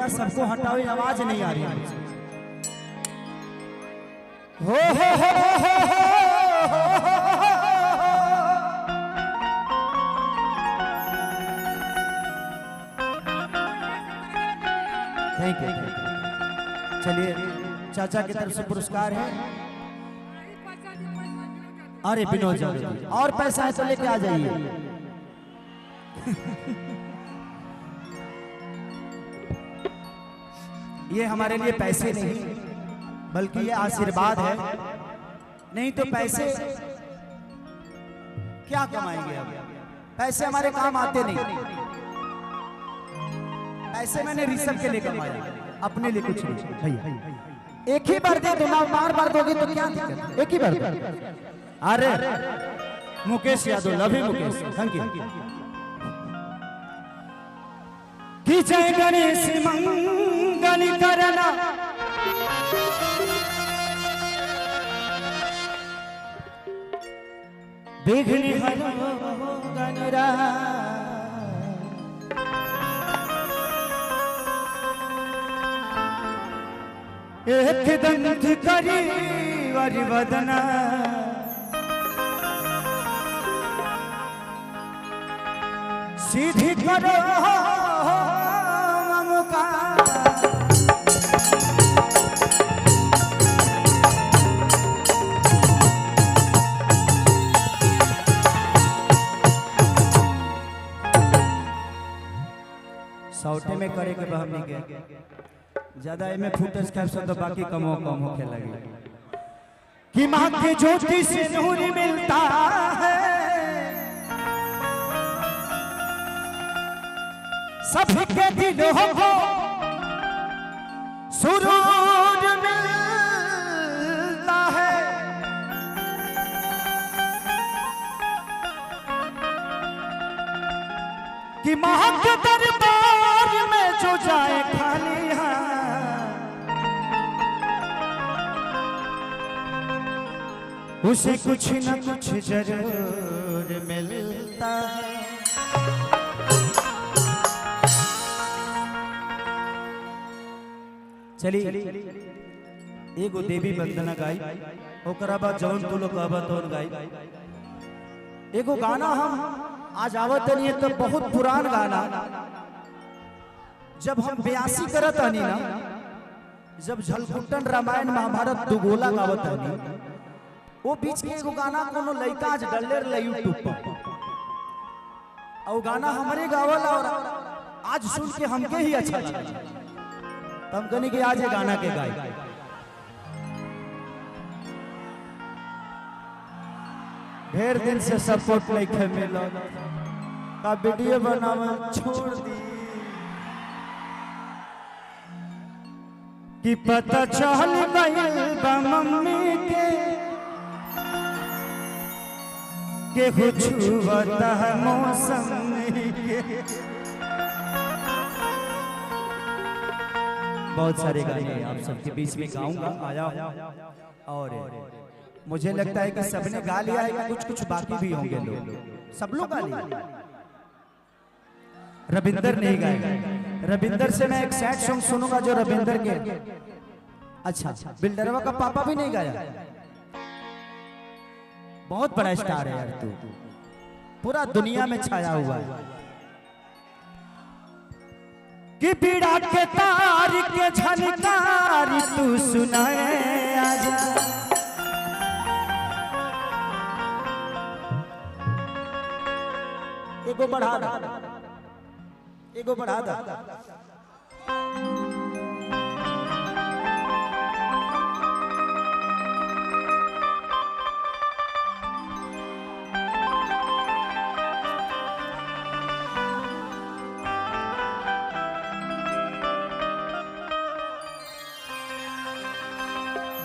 थोड़ा सबको हटाओ, आवाज नहीं आ रही है मुझे। हो थैंक यू। चलिए चाचा की तरफ से पुरस्कार है। अरे विनोद जी और पैसा है तो लेके आ जाइए। ये हमारे लिए पैसे नहीं बल्कि ये आशीर्वाद है। नहीं तो पैसे क्या कमाएंगे अब, पैसे हमारे काम आते नहीं। पैसे मैंने ऋषभ के लिए कमाया, अपने लिए कुछ नहीं। भैया एक ही बार दे दो ना, बार बार दोगे तो क्या दिक्कत, एक ही बार दो। अरे Mukesh Yadav, love you Mukesh, thank you. कि जय गणेश मंगल करना, विघ्न हरो गणराज, एक दंत करी वरिवदना, सीधी करो ममुका, सौटे में करे के हमनी के ज्यादा में फुटेज कैप्शन तो बाकी कम होके लगे। कि माँ के ज्योति से नूर मिलता है, सभी के दिलों को सुरूर मिलता है। कि माँ के दरबार में जो जाए खाली हाथ, उसे कुछ न कुछ जरूर मिलता है। चलिए एगो देवी वंदना गाई, ओकरा बाद जौन तू लोग कहबा तौन गाई। एगो गाना हम आज आवत नहीं है तो बहुत पुरान गाना, जब हम 82 करत हनी ना, जब झलकुट्टन रामायण महाभारत दुगोला गावत हनी, वो बीच के एगो गाना कोनो लइका आज डलले रहे यूट्यूब पर, और गाना हमरे गावल और आज सुन के हमके ही अच्छा लगा। हम कहनी कि आज ये गाना के गाय। ढेर दिन से सपोर्ट नहीं मिला, का वीडियो बनावे छोड़ दी। कि पता चल गइल बा मम्मी के कुछ बता मौसम के। बहुत सारे गाने आप सबके बीच में गाऊंगा आया, और मुझे लगता है कि सबने गा लिया है, कि कुछ कुछ बाकी भी होंगे लोग, सब लोग गा लिया। रविंदर नहीं गाएगा, रविंदर से मैं एक सैड सॉन्ग सुनूंगा जो रविंदर के। अच्छा बिल्डरवा का पापा भी नहीं गाया, बहुत बड़ा स्टार है यार तू, पूरा दुनिया में छाया हुआ है। कि पीड़ा के तार के झनकार तू सुनाए आजा, एगो बढ़ा दा, एगो बढ़ा दा।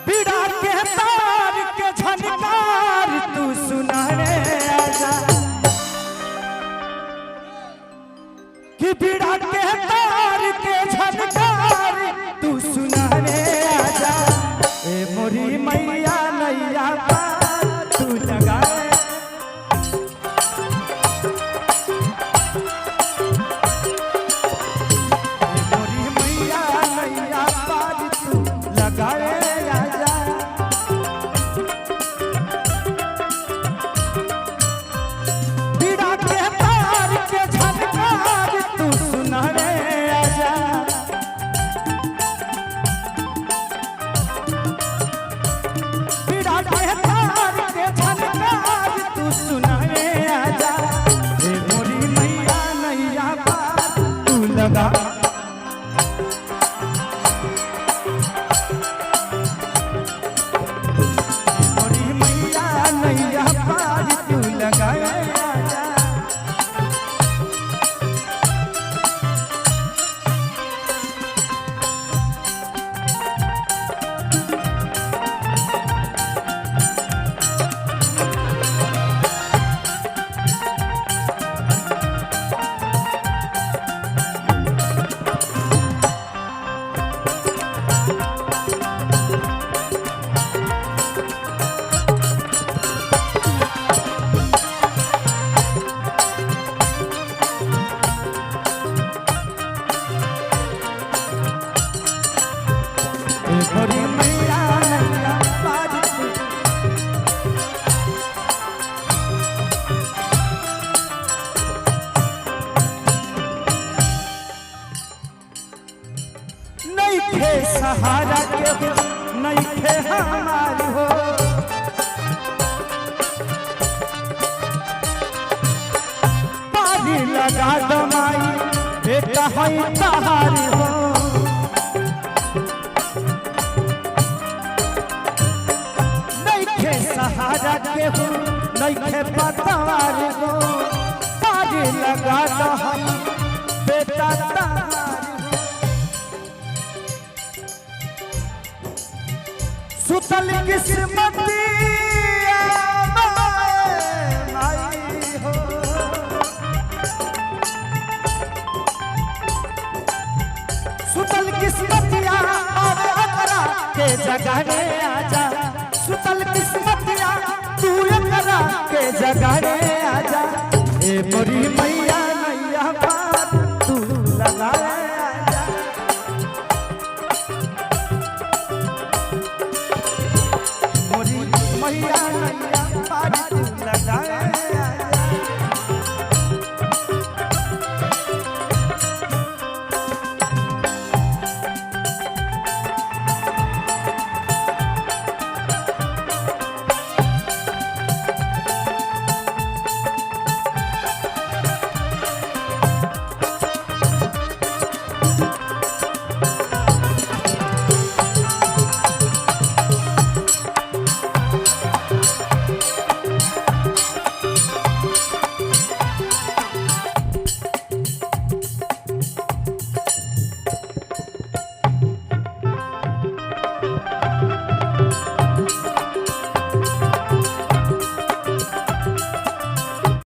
पीड़ा के तार के झनकार तू सुनाए आजा, कि पीड़ा के तार नैया पार तू लगाए आजा। मोरी मैया नैया पार तू नहीं थे सहारा के हो नहीं थे हमारी हो। पानी लगा दमाई बेटा है तहारी हो। सहारा के हो नहीं थे पतवार हो। पानी लगा दमाई बेटा तहारी हो। सुतल किस्मती माई हो। सुतल किस्मतिया आवे अकरा के जगावे आजा। सुतल किस्मतिया तू अकरा के जगावे आजा। ए मोरी मैया नैया पार तू लगाए आजा। मोरी मैया नैया पार तू लगाए आजा।